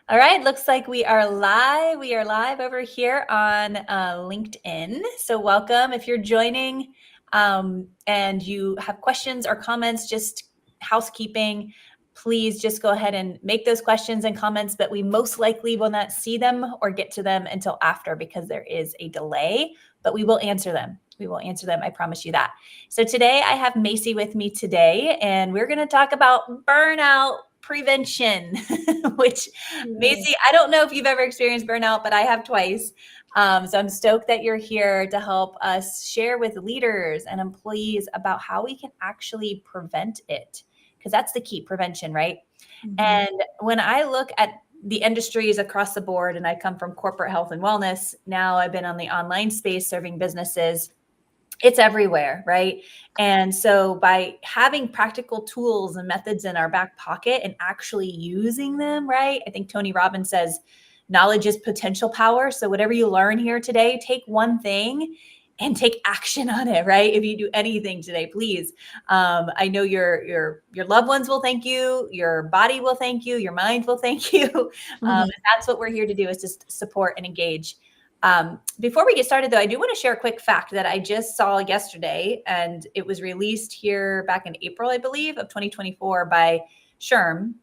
All right, looks like we are live. We are live over here on LinkedIn. So, welcome. If you're joining and you have questions or comments, just housekeeping, please just go ahead and make those questions and comments. But we most likely will not see them or get to them until after because there is a delay, but we will answer them. We will answer them. I promise you that. So, today I have Maisie with me today, and we're going to talk about burnout prevention, which Yeah. Maisie, I don't know if you've ever experienced burnout, but I have twice. So I'm stoked that you're here to help us share with leaders and employees about how we can actually prevent it. Because that's the key prevention, right? Mhm. And when I look at the industries across the board, and I come from corporate health and wellness, now I've been on the online space serving businesses, it's everywhere, right? And so by having practical tools and methods in our back pocket and actually using them, right? I think Tony Robbins says knowledge is potential power. So whatever you learn here today, take one thing and take action on it, right? If you do anything today, please. I know your loved ones will thank you, your body will thank you, your mind will thank you. Mhm. And that's what we're here to do, is just support and engage. Before we get started, though, I do want to share a quick fact that I just saw yesterday, and it was released here back in April, I believe, of 2024 by SHRM,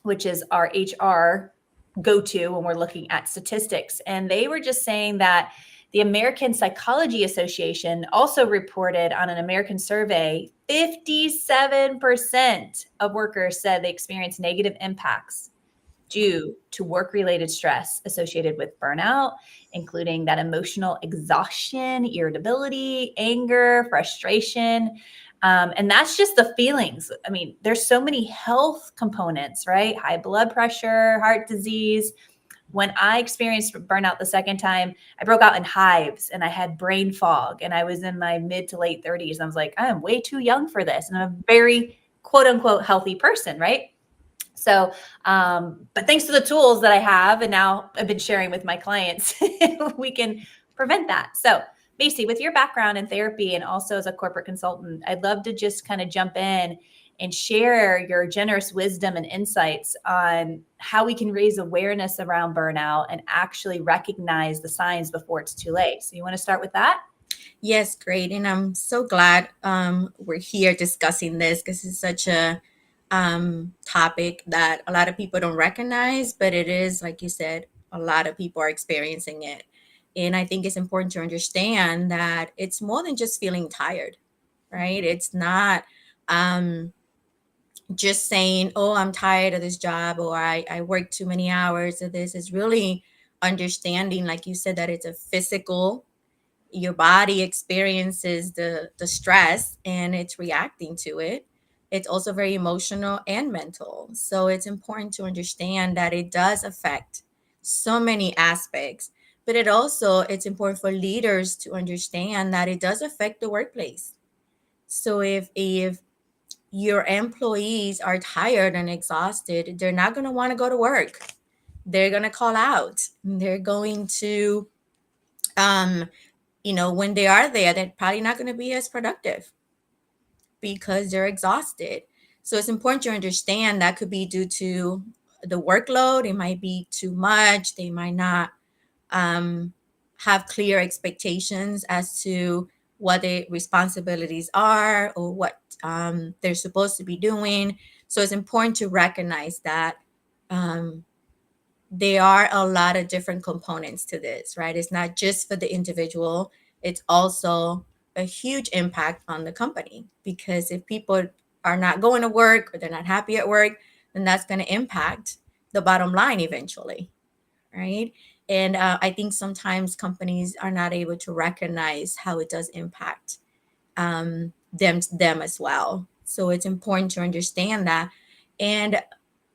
which is our HR go to when we're looking at statistics. And they were just saying that the American Psychology Association also reported on an American survey 57% of workers said they experienced negative impacts due to work related stress associated with burnout, including that emotional exhaustion, irritability, anger, frustration. And that's just the feelings. I mean, there's so many health components, right? High blood pressure, heart disease. When I experienced burnout the second time, I broke out in hives and I had brain fog, and I was in my mid to late 30s. And I was like, I am way too young for this. And I'm a very quote unquote healthy person, right? So, but thanks to the tools that I have, and now I've been sharing with my clients, we can prevent that. So, Macy, with your background in therapy and also as a corporate consultant, I'd love to just kind of jump in and share your generous wisdom and insights on how we can raise awareness around burnout and actually recognize the signs before it's too late. So, you want to start with that? Yes, great. And I'm so glad we're here discussing this because it's such a topic that a lot of people don't recognize, but it is, like you said, a lot of people are experiencing it. And I think it's important to understand that it's more than just feeling tired, right? It's not um, just saying, oh, I'm tired of this job or I work too many hours of this. Is really understanding, like you said, that it's a physical, your body experiences the stress and it's reacting to it. It's also very emotional and mental, so it's important to understand that it does affect so many aspects, but it's important for leaders to understand that it does affect the workplace. So if your employees are tired and exhausted, they're not going to want to go to work. They're going to call out. They're going to um when they are there, they're probably not going to be as productive because they're exhausted. So it's important to understand that could be due to the workload. It might be too much. They might not um, have clear expectations as to what their responsibilities are or what they're supposed to be doing. So it's important to recognize that um, there are a lot of different components to this, right? It's not just for the individual, it's also a huge impact on the company because if people are not going to work or they're not happy at work, then that's going to impact the bottom line eventually, right? And I think sometimes companies are not able to recognize how it does impact them as well. So it's important to understand that. And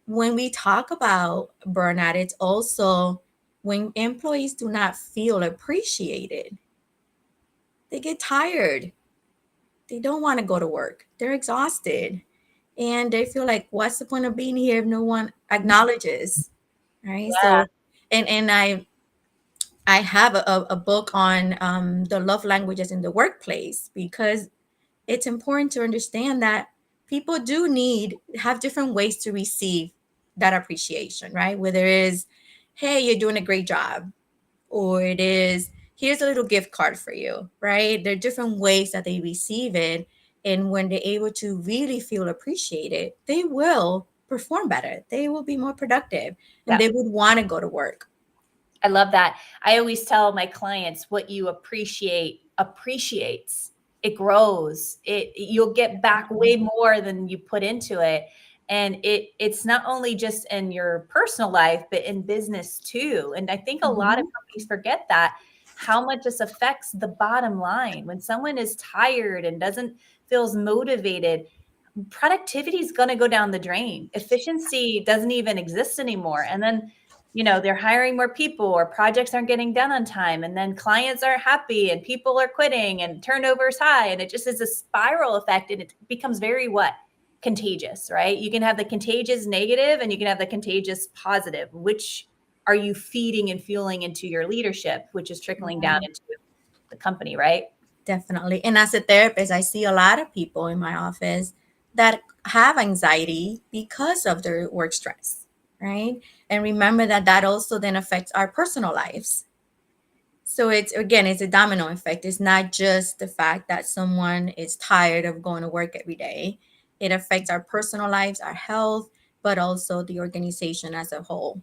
when we talk about burnout, it's also when employees do not feel appreciated, they get tired. They don't want to go to work. They're exhausted. And they feel like, what's the point of being here if no one acknowledges? Right. Yeah. So, and I have a book on the love languages in the workplace because it's important to understand that people do have different ways to receive that appreciation, right? Whether it is, hey, you're doing a great job, or it is, here's a little gift card for you, right? There are different ways that they receive it. And when they're able to really feel appreciated, they will perform better. They will be more productive and Yeah. they would want to go to work. I love that. I always tell my clients what you appreciate appreciates. It grows. You'll get back way more than you put into it. And it's not only just in your personal life, but in business too. And I think a lot of Mhm. companies forget that how much this affects the bottom line. When someone is tired and doesn't feels motivated, productivity is going to go down the drain. Efficiency doesn't even exist anymore. And then, they're hiring more people or projects aren't getting done on time. And then clients aren't happy and people are quitting and turnover is high. And it just is a spiral effect. And it becomes very what? Contagious, right? You can have the contagious negative and you can have the contagious positive. Which are you feeding and fueling into your leadership, which is trickling down Right. into the company, right? Definitely. And as a therapist, I see a lot of people in my office that have anxiety because of their work stress, right? And remember that that also then affects our personal lives. So it's, again, it's a domino effect. It's not just the fact that someone is tired of going to work every day. It affects our personal lives, our health, but also the organization as a whole.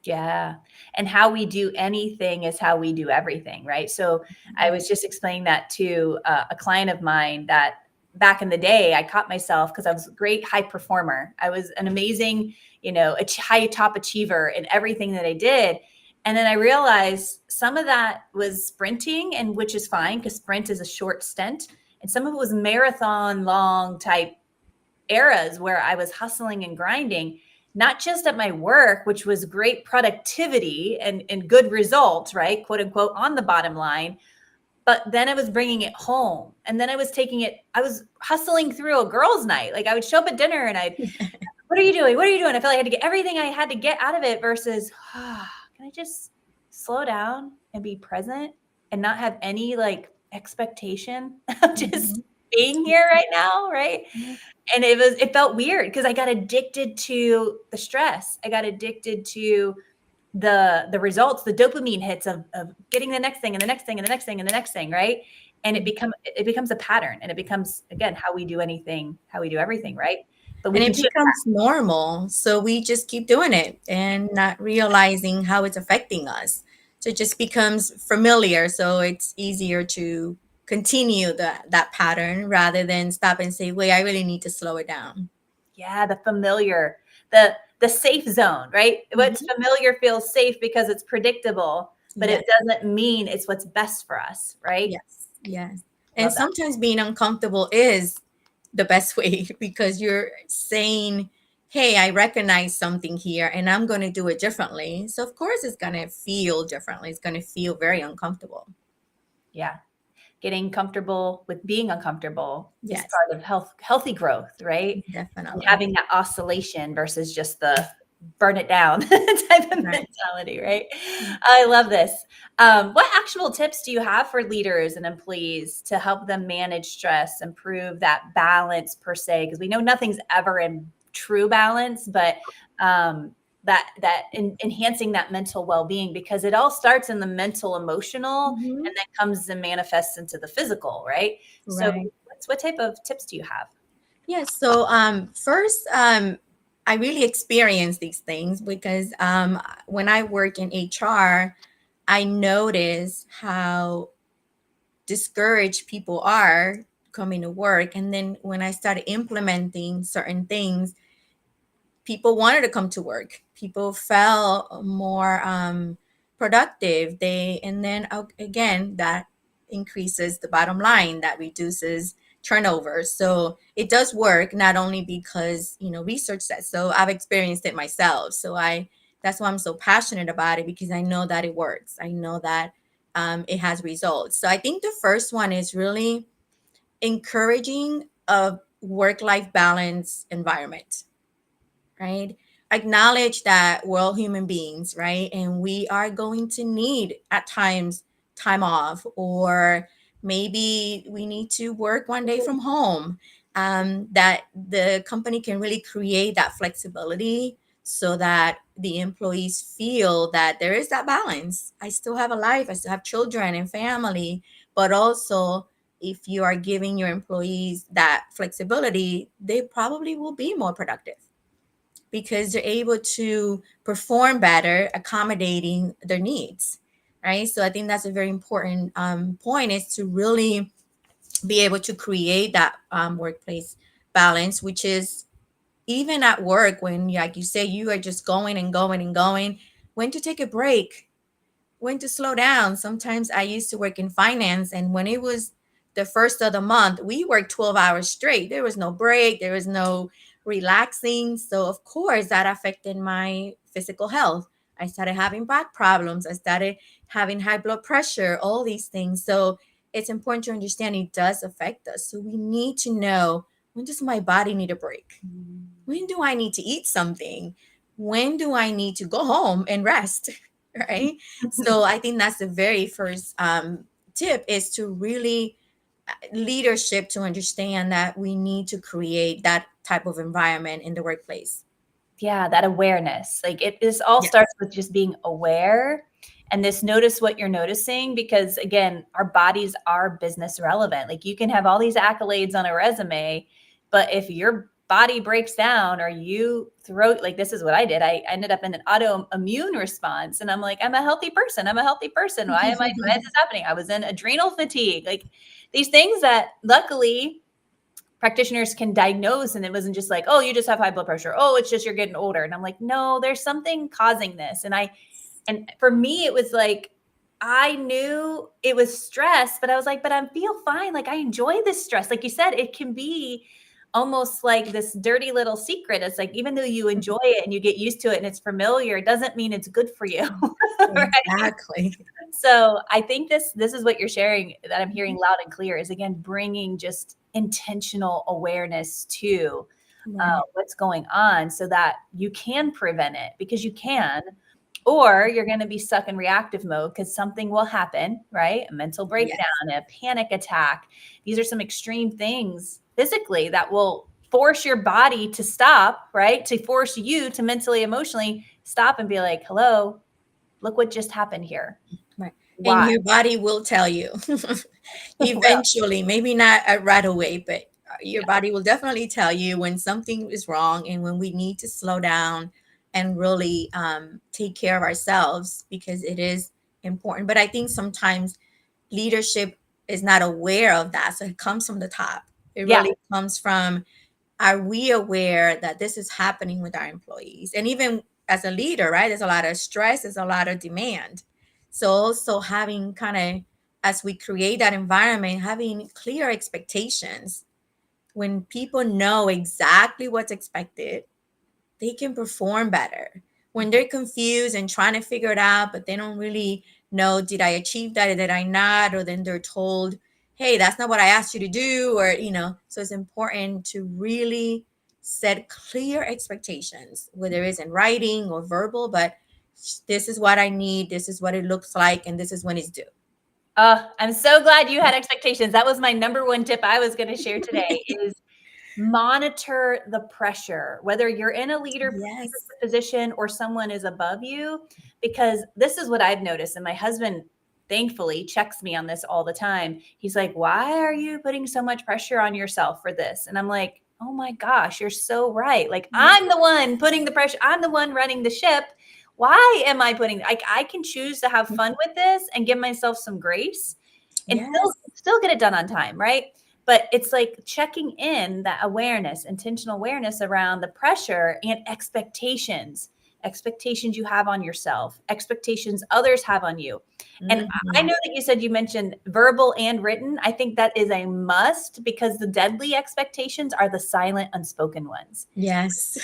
Yeah. And how we do anything is how we do everything, right? So I was just explaining that to a client of mine that back in the day, I caught myself because I was a great high performer. I was an amazing, high top achiever in everything that I did. And then I realized some of that was sprinting, and which is fine because sprint is a short stint. And some of it was marathon long type eras where I was hustling and grinding, not just at my work, which was great productivity and good results, right? Quote unquote, on the bottom line. But then I was bringing it home. And then I was hustling through a girls' night. Like I would show up at dinner and what are you doing? What are you doing? I felt like I had to get everything I had to get out of it versus, can I just slow down and be present and not have any like expectation of just Mhm. being here right now, right? Mhm. And it felt weird because I got addicted to the stress. I got addicted to the results, the dopamine hits of getting the next thing and the next thing and the next thing and the next thing, right? And it becomes a pattern, and it becomes again how we do anything, how we do everything, right? But we And can it shift becomes normal. So we just keep doing it and not realizing how it's affecting us. So it just becomes familiar. So it's easier to continue that pattern rather than stop and say, wait, I really need to slow it down. yeah, the familiar, the safe zone, right? What's Mhm. familiar feels safe because it's predictable, but it Yes, doesn't mean it's what's best for us, right? yes, yes. And Love that. sometimes being uncomfortable is the best way because you're saying, hey, I recognize something here and I'm going to do it differently. So, of course, it's going to feel differently. It's going to feel very uncomfortable. Yeah. Getting comfortable with being uncomfortable is Yes, part of healthy growth, right? And definitely. having that oscillation versus just the burn it down type of Right. mentality, right? I love this. What actual tips do you have for leaders and employees to help them manage stress, improve that balance per se? Because we know nothing's ever in true balance, but enhancing that mental well-being, because it all starts in the mental, emotional, Mhm. and then comes and manifests into the physical, right? So, Right. what type of tips do you have? Yes. So, first, I really experienced these things because when I work in HR, I notice how discouraged people are coming to work. And then when I started implementing certain things, people wanted to come to work. People felt more productive. And then again, that increases the bottom line, that reduces turnover. So it does work, not only because, research says so. I've experienced it myself. That's why I'm so passionate about it, because I know that it works. I know that it has results. So I think the first one is really encouraging a work-life balance environment, right? Acknowledge that we're all human beings, right? And we are going to need at times time off, or maybe we need to work one day from home. That the company can really create that flexibility so that the employees feel that there is that balance. I still have a life, I still have children and family, but also if you are giving your employees that flexibility, they probably will be more productive because they're able to perform better, accommodating their needs, right? So I think that's a very important point, is to really be able to create that workplace balance, which is even at work when, like you say, you are just going and going and going, when to take a break, when to slow down. Sometimes I used to work in finance, and when it was the first of the month, we worked 12 hours straight. There was no break, there was no relaxing. So, of course, that affected my physical health. I started having back problems, I started having high blood pressure, all these things. So, it's important to understand it does affect us. So, we need to know, when does my body need a break? When do I need to eat something? When do I need to go home and rest? Right. So I think that's the very first tip, is to really leadership to understand that we need to create that type of environment in the workplace. Yeah, that awareness. Like this all Yes. starts with just being aware and this notice what you're noticing, because again, our bodies are business relevant. Like you can have all these accolades on a resume, but if your body breaks down or you throw, like this is what I did. I ended up in an autoimmune response and I'm like, I'm a healthy person. I'm a healthy person. Why is this happening? I was in adrenal fatigue. Like these things that luckily practitioners can diagnose, and it wasn't just like, oh, you just have high blood pressure, oh, it's just you're getting older. And I'm like, no, there's something causing this. And for me it was like, I knew it was stress, but I was like, but I feel fine, like I enjoy this stress. Like you said, it can be almost like this dirty little secret. It's like, even though you enjoy it and you get used to it and it's familiar, it doesn't mean it's good for you. Right? Exactly. So I think this is what you're sharing, that I'm hearing loud and clear, is again bringing just intentional awareness to Right. what's going on, so that you can prevent it, because you can, or you're going to be stuck in reactive mode because something will happen, right? A mental breakdown, Yes. a panic attack. These are some extreme things physically that will force your body to stop, right? To force you to mentally, emotionally stop and be like, hello, look what just happened here. Right. And Why? your body will tell you Well, eventually, maybe not right away, but your body will definitely tell you when something is wrong and when we need to slow down and really take care of ourselves, because it is important. But I think sometimes leadership is not aware of that. So it comes from the top. It yeah, really comes from, are we aware that this is happening with our employees? And even as a leader, right, there's a lot of stress, there's a lot of demand. So also having kind of, as we create that environment, having clear expectations. When people know exactly what's expected, they can perform better. When they're confused and trying to figure it out, but they don't really know, did I achieve that or did I not? Or then they're told, hey, that's not what I asked you to do, or, so it's important to really set clear expectations, whether it's in writing or verbal, but this is what I need, this is what it looks like, and this is when it's due. I'm so glad you had expectations. That was my number one tip I was going to share today, is monitor the pressure, whether you're in a leader Yes. position or someone is above you, because this is what I've noticed. And my husband, thankfully, checks me on this all the time. He's like, why are you putting so much pressure on yourself for this? And I'm like, oh my gosh, you're so right. Like, Yeah. I'm the one putting the pressure. I'm the one running the ship. Why am I putting, like, I can choose to have fun with this and give myself some grace and Yes. still get it done on time, right? But it's like checking in, that awareness, intentional awareness around the pressure and expectations you have on yourself, expectations others have on you. And I Mhm. know that you said, you mentioned verbal and written. I think that is a must, because the deadly expectations are the silent, unspoken ones Yes.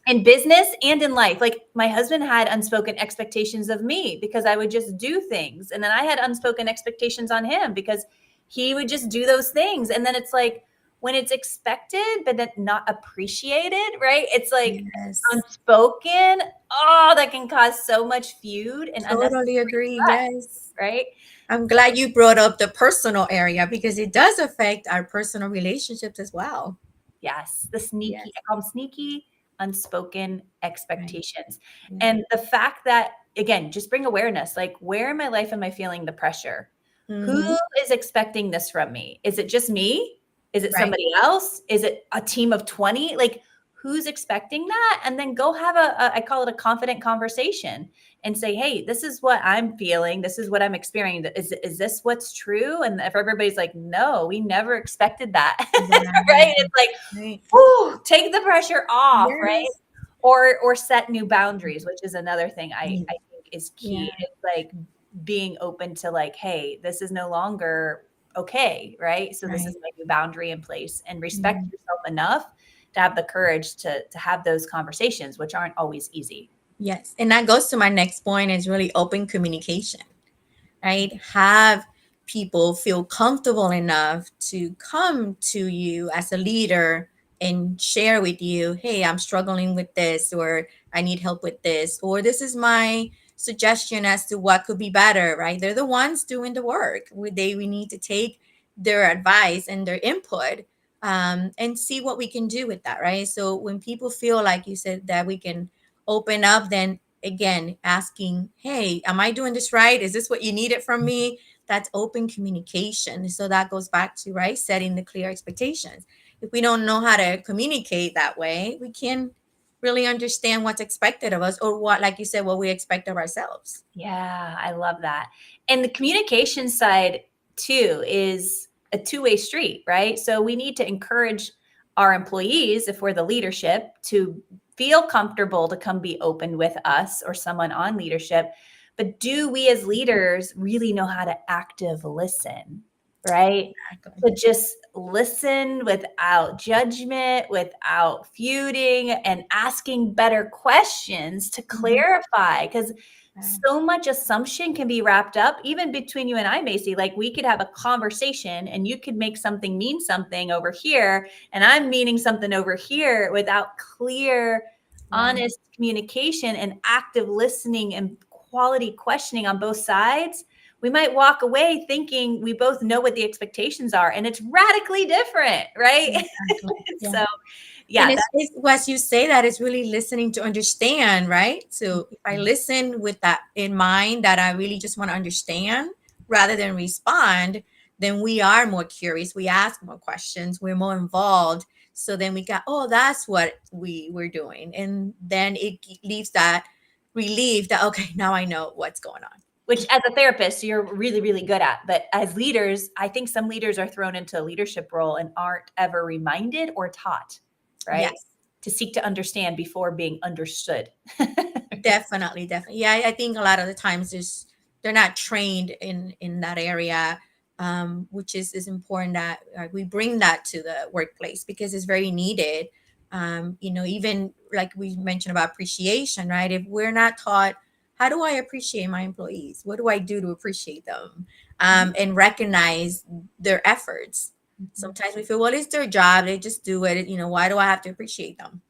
in business and in life. Like my husband had unspoken expectations of me because I would just do things. And then I had unspoken expectations on him because he would just do those things. And then it's like, when it's expected, but then not appreciated, right? It's like Yes. unspoken. Oh, that can cause so much feud and unnecessary Totally agree. stress, Yes. right? I'm glad you brought up the personal area, because it does affect our personal relationships as well. Yes, the sneaky, Yes. I call them sneaky, unspoken Right. expectations. Yeah. And the fact that, again, just bring awareness, like, where in my life am I feeling the pressure? Who Mm-hmm. is expecting this from me? Is it just me? Is it Right. somebody else? Is it a team of 20? Like, who's expecting that? And then go have I call it a confident conversation and say, hey, this is what I'm feeling. This is what I'm experiencing. Is this what's true? And if everybody's like, no, we never expected that, right? Right. It's like, Right. whew, take the pressure off, right? Yes. Or set new boundaries, which is another thing I Right. think is key. Yeah. It's like being open to like, hey, this is no longer okay, right? So this is Right. my new boundary in place, and respect Yeah. yourself enough to have the courage to have those conversations, which aren't always easy. Yes. And that goes to my next point is really open communication, right? Have people feel comfortable enough to come to you as a leader and share with you, hey, I'm struggling with this, or I need help with this, or this is my suggestion as to what could be better, right? They're the ones doing the work. We need to take their advice and their input, and see what we can do with that, right? So when people feel like you said that we can open up, then again asking, hey, am I doing this right? Is this what you needed from me? That's open communication. So that goes back to, right, setting the clear expectations. If we don't know how to communicate that way, we can't really understand what's expected of us, or what, like you said, what we expect of ourselves. Yeah, I love that. And the communication side too is a two-way street, right? So we need to encourage our employees, if we're the leadership, to feel comfortable to come be open with us or someone on leadership. But do we as leaders really know how to active listen, right? Exactly. To just listen without judgment, without feuding, and asking better questions to Mhm. clarify. Because Yeah. so much assumption can be wrapped up, even between you and I, Macy. Like, we could have a conversation and you could make something mean something over here, and I'm meaning something over here, without clear, Right. honest communication and active listening and quality questioning on both sides. We might walk away thinking we both know what the expectations are, and it's radically different, right? Exactly. Yeah. So, And yeah, it's as you say that, it's really listening to understand, right? So if I listen with that in mind, that I really just want to understand rather than respond, then we are more curious. We ask more questions. We're more involved. So then we got, oh, that's what we're doing. And then it leaves that relief that, okay, now I know what's going on. which as a therapist you're really really good at, but as leaders I think some leaders are thrown into a leadership role and aren't ever reminded or taught, right, Yes. to seek to understand before being understood. Definitely, definitely. Yeah, I think a lot of the times they're not trained in that area, which is important that we bring that to the workplace because it's very needed. Even like we mentioned about appreciation, right? If we're not taught, how do I appreciate my employees? What do I do to appreciate them, and recognize their efforts? Sometimes we feel, well, it's their job; they just do it. Why do I have to appreciate them?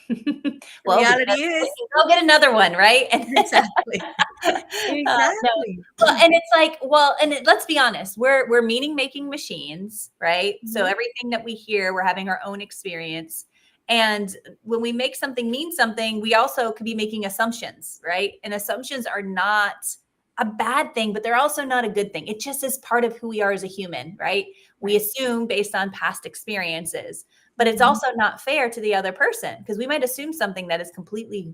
The Well, because reality we is, can go get another one, right? exactly. No. Exactly. Well, and it's like, well, and let's be honest, we're meaning making machines, right? So Mhm. everything that we hear, we're having our own experience. And when we make something mean something, we also could be making assumptions, right? And assumptions are not a bad thing, but they're also not a good thing. It just is part of who we are as a human, right? We Right. assume based on past experiences, but it's Mhm. also not fair to the other person because we might assume something that is completely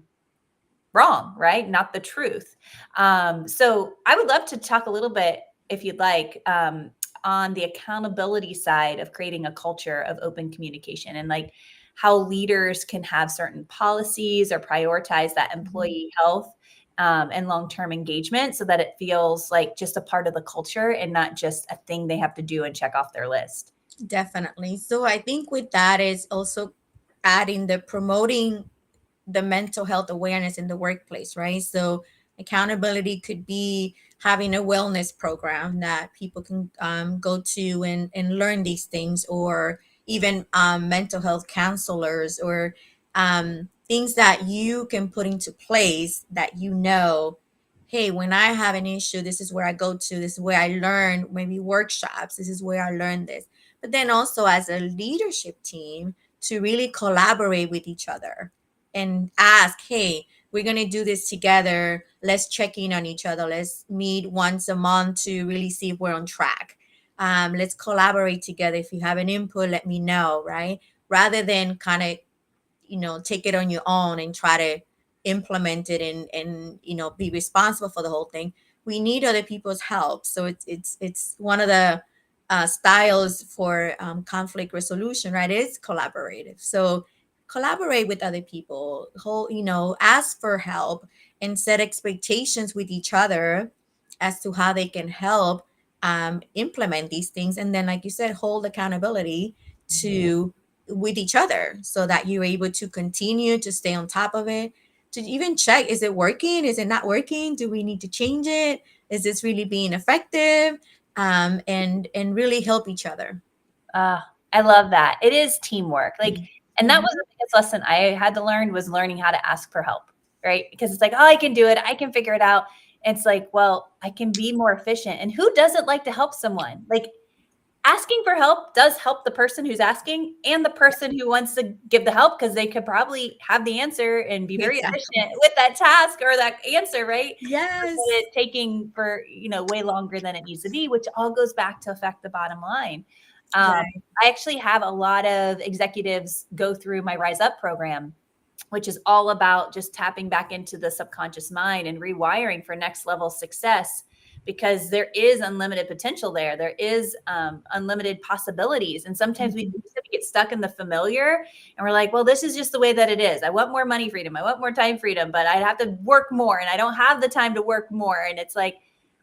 wrong, right? Not the truth. So I would love to talk a little bit, if you'd like, on the accountability side of creating a culture of open communication and like how leaders can have certain policies or prioritize that Mhm. employee health, and long-term engagement so that it feels like just a part of the culture and not just a thing they have to do and check off their list. Definitely. So I think with that is also adding the promoting the mental health awareness in the workplace, right? So accountability could be having a wellness program that people can go to and learn these things, or even mental health counselors, or things that you can put into place that hey, when I have an issue, this is where I go to, this is where I learn, maybe workshops, this is where I learn this. But then also as a leadership team to really collaborate with each other, and ask, hey, we're going to do this together. Let's check in on each other. Let's meet once a month to really see if we're on track. Let's collaborate together. If you have an input, let me know, right? Rather than kind of, take it on your own and try to implement it and be responsible for the whole thing. We need other people's help. So it's one of the styles for conflict resolution, right? It's collaborative. So collaborate with other people, ask for help and set expectations with each other as to how they can help implement these things. And then, like you said, hold accountability to with each other so that you're able to continue to stay on top of it, to even check, is it working, is it not working, do we need to change it, is this really being effective, and really help each other. I love that. It is teamwork. Like, and that Mhm. was the biggest lesson I had to learn, was learning how to ask for help, right? Because it's like, oh, I can do it. I can figure it out. And it's like, well, I can be more efficient. And who doesn't like to help someone? Like, asking for help does help the person who's asking and the person who wants to give the help, because they could probably have the answer and be very Exactly. efficient with that task or that answer, right? Instead Yes. of it taking for, way longer than it needs to be, which all goes back to affect the bottom line. Right. I actually have a lot of executives go through my Rise Up program, which is all about just tapping back into the subconscious mind and rewiring for next level success, because there is unlimited potential there. There is unlimited possibilities. And sometimes we Mhm. get stuck in the familiar, and we're like, well, this is just the way that it is. I want more money freedom. I want more time freedom, but I have to work more and I don't have the time to work more. And it's like,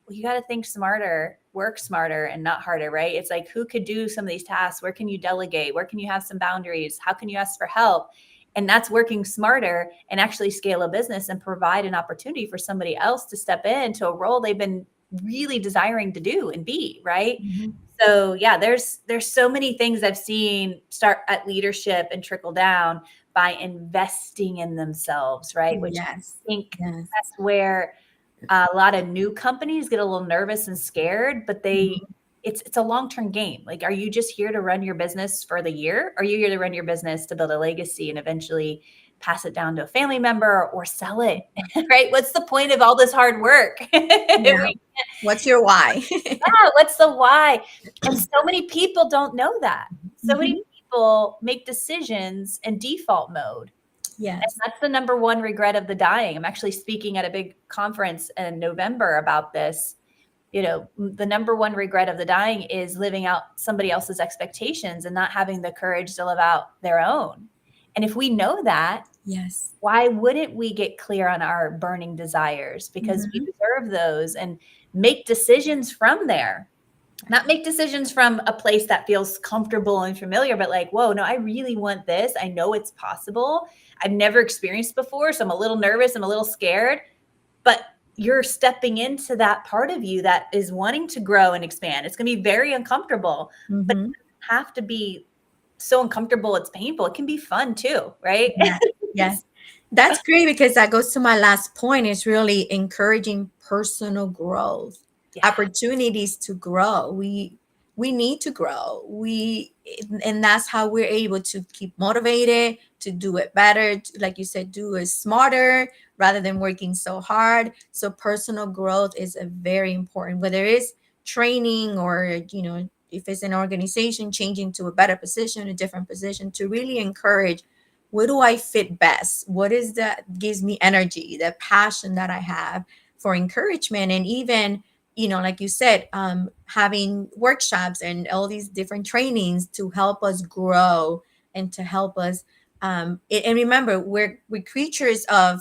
well, you got to think smarter, work smarter and not harder, right? It's like, who could do some of these tasks? Where can you delegate? Where can you have some boundaries? How can you ask for help? And that's working smarter and actually scale a business and provide an opportunity for somebody else to step into a role they've been really desiring to do and be, right? Mhm. So yeah, there's so many things I've seen start at leadership and trickle down by investing in themselves, right? Which I Yes. think Yes. that's where a lot of new companies get a little nervous and scared, but Mhm. it's a long-term game. Like, are you just here to run your business for the year? Or are you here to run your business to build a legacy and eventually pass it down to a family member or sell it? Right? What's the point of all this hard work? Yeah. What's your why? What's the why? And so many people don't know that. So many Mhm. people make decisions in default mode. And Yes. that's the number one regret of the dying. I'm actually speaking at a big conference in November about this. The number one regret of the dying is living out somebody else's expectations and not having the courage to live out their own. And if we know that, Yes. why wouldn't we get clear on our burning desires? Because we Mhm. deserve those, and make decisions from there. Not make decisions from a place that feels comfortable and familiar, but like, whoa, no, I really want this. I know it's possible. I've never experienced before, so I'm a little nervous. I'm a little scared, but you're stepping into that part of you that is wanting to grow and expand. It's going to be very uncomfortable, but it Mhm. doesn't have to be so uncomfortable it's painful. It can be fun too, right? Yeah. Yes. That's great because that goes to my last point, is really encouraging personal growth, Yeah. opportunities to grow. We need to grow. And that's how we're able to keep motivated to do it better, like you said, do it smarter rather than working so hard. So personal growth is a very important, whether it's training or, if it's an organization changing to a better position, a different position, to really encourage, where do I fit best? What is that gives me energy, the passion that I have for encouragement? And even, like you said, having workshops and all these different trainings to help us grow and to help us. And remember, we're creatures of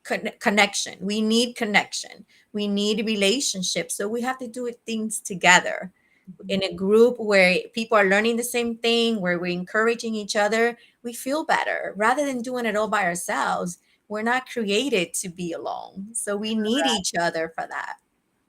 connection. We need connection. We need relationships. So we have to do things together in a group where people are learning the same thing, where we're encouraging each other. We feel better rather than doing it all by ourselves. We're not created to be alone. So we need each other for that.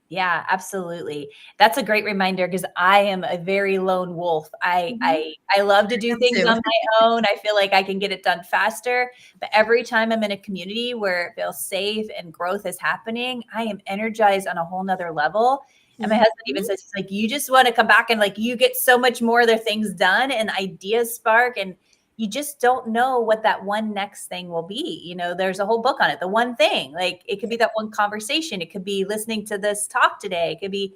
Yeah, absolutely. That's a great reminder, because I am a very lone wolf. I Mhm. I I love to do Them things too. on my own. I feel like I can get it done faster, but every time I'm in a community where it feels safe and growth is happening, I am energized on a whole nother level. And my Mhm. husband even says, he's like, you just want to come back and like you get so much more other things done and ideas spark. And you just don't know what that one next thing will be. There's a whole book on it. The one thing, like it could be that one conversation. It could be listening to this talk today. It could be,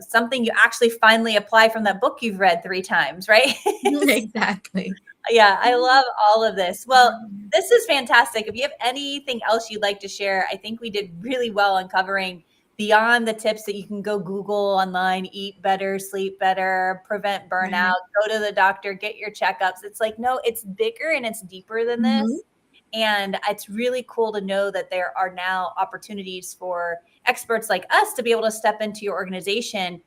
something you actually finally apply from that book you've read 3 times, right? Exactly. Yeah, I love all of this. Well, this is fantastic. If you have anything else you'd like to share, I think we did really well on covering beyond the tips that you can go Google online, eat better, sleep better, prevent burnout, Right. go to the doctor, get your checkups. It's like, no, it's bigger and it's deeper than Mhm. this. And it's really cool to know that there are now opportunities for experts like us to be able to step into your organization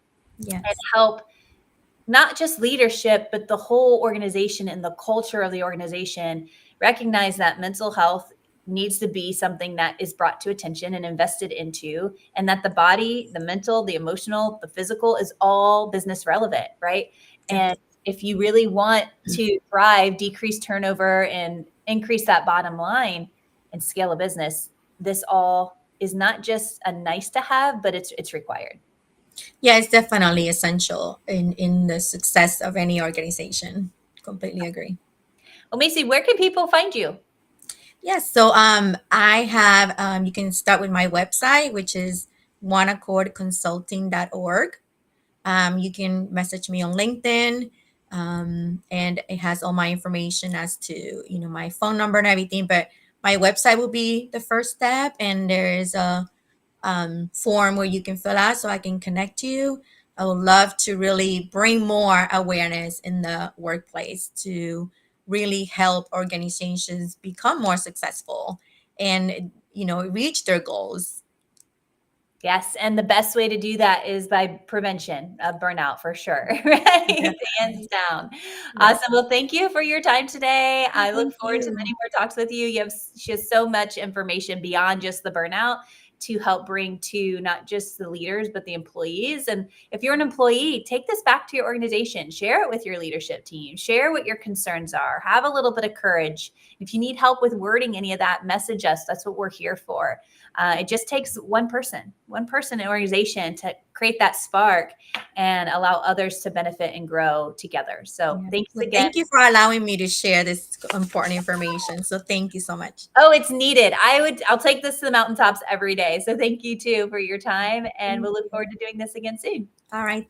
and Yes. help not just leadership, but the whole organization and the culture of the organization recognize that mental health needs to be something that is brought to attention and invested into, and that the body, the mental, the emotional, the physical is all business relevant, right? And Yes. if you really want to thrive, decrease turnover, and increase that bottom line and scale a business, this all is not just a nice to have, but it's required. Yeah, it's definitely essential in the success of any organization. Completely agree. Well, Macy, where can people find you? Yes, so I have you can start with my website, which is oneaccordconsulting.org. You can message me on LinkedIn, and it has all my information as to my phone number and everything. But my website will be the first step, and there is a form where you can fill out so I can connect you. I would love to really bring more awareness in the workplace to really help organizations become more successful and reach their goals. Yes, and the best way to do that is by prevention of burnout for sure, right? Hands Definitely. down. Yes. Awesome. Well, thank you for your time today. I look Thank forward to many you. more talks with you. She has so much information beyond just the burnout to help bring to not just the leaders, but the employees. And if you're an employee, take this back to your organization, share it with your leadership team, share what your concerns are, have a little bit of courage. If you need help with wording any of that, message us. That's what we're here for. It just takes one person in organization to create that spark and allow others to benefit and grow together. So Yes. thanks Well, again. thank you for allowing me to share this important information. So thank you so much. Oh, it's needed. I'll take this to the mountaintops every day. So thank you too for your time. And Thank we'll look you. forward to doing this again soon. All right.